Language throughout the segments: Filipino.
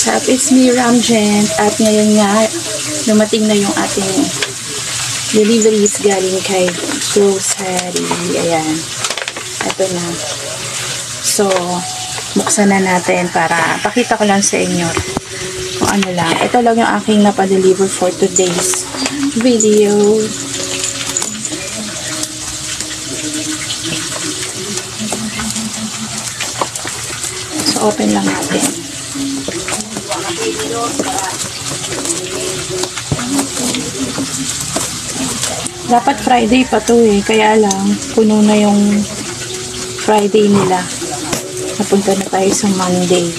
What's up? It's me, Ramjent. At ngayon nga, dumating na yung ating deliveries galing kay grocery. Ayan. Ito na. So, buksan na natin para pakita ko lang sa inyo kung ano lang. Ito lang yung aking napadeliver for today's video. So, open lang natin. Dapat Friday pa to eh. Kaya lang, puno na yung Friday nila. Napunta na tayo sa Monday.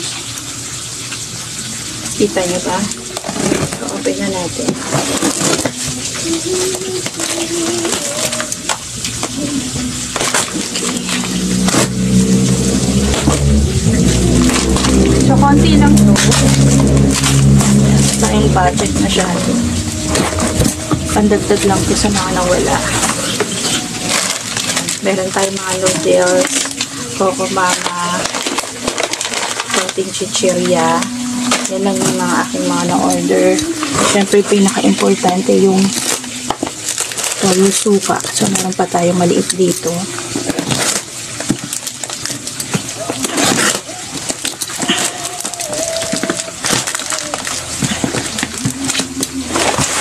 Kita nyo ba? So, open na natin. So, konti lang to. Basta yung budget masyado. Pandagdag lang to sa mga nawala. Meron tayong mga noodles, Coco Mama, konting chichirya. Yan lang yung mga aking mga na-order. Siyempre, pinaka-importante yung toyo suka. So, meron pa tayong maliit dito.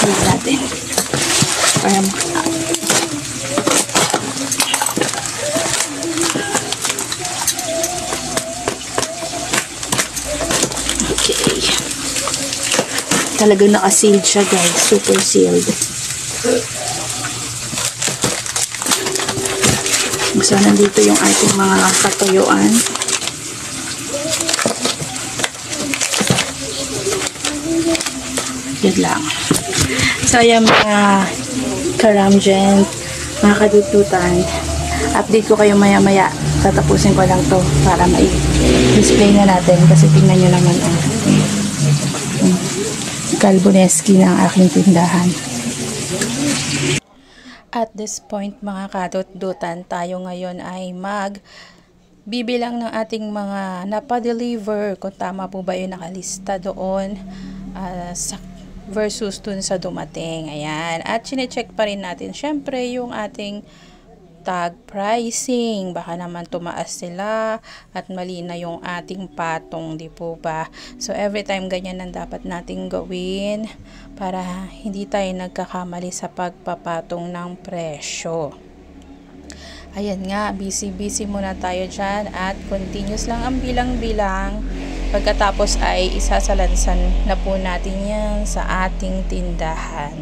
Ayan natin. Para okay. Talagang naka-sealed siya, guys. Super sealed. So, nandito yung ating mga katuyuan. Yan lang. So, ayan mga karamjent, mga kadututan. Update ko kayo maya-maya. Tatapusin ko lang to para ma-display na natin. Kasi tingnan nyo naman Kalboneski ng aking tindahan. At this point mga kadututan, tayo ngayon ay bibilang ng ating mga napadeliver. Kung tama po ba yung nakalista doon versus dun sa dumating. Ayan. At chinecheck pa rin natin syempre yung ating tag pricing. Baka naman tumaas sila at mali na yung ating patong, di po ba? So, every time ganyan ang dapat nating gawin para hindi tayo nagkakamali sa pagpapatong ng presyo. Ayan nga, busy muna tayo dyan at continuous lang ang bilang-bilang. Pagkatapos ay isasalansan na po natin yan sa ating tindahan.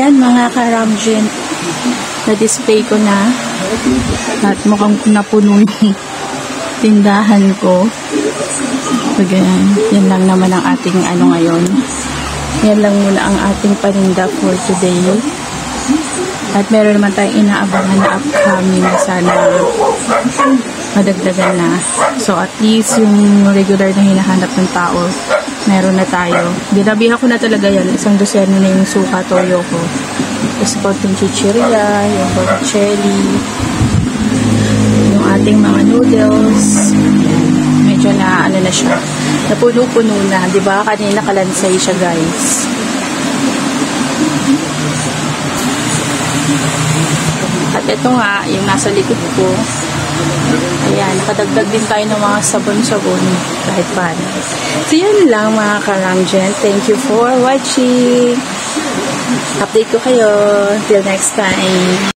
Ayan mga karamjin, na-display ko na at mukhang napuno yung tindahan ko. So, yan lang naman ang ating ngayon. Yan lang muna ang ating paninda for today. At meron naman tayong inaabangan na upcoming na sana madagdagan na. So at least yung regular na hinahanap ng tao, meron na tayo. Binabihan ko na talaga yan. Isang doseno na yung suka toyo ko. Tapos konting chichirya, yung botticelli, yung ating mga noodles. Medyo na na siya. Napuno-puno na. Diba? Kanina kalansay siya guys. At ito nga, yung nasa likod ko. Ayan, nakadagdag din tayo ng mga sabon-sabon kahit paano. So, yun lang mga karamjin. Thank you for watching. Update ko kayo. Till next time.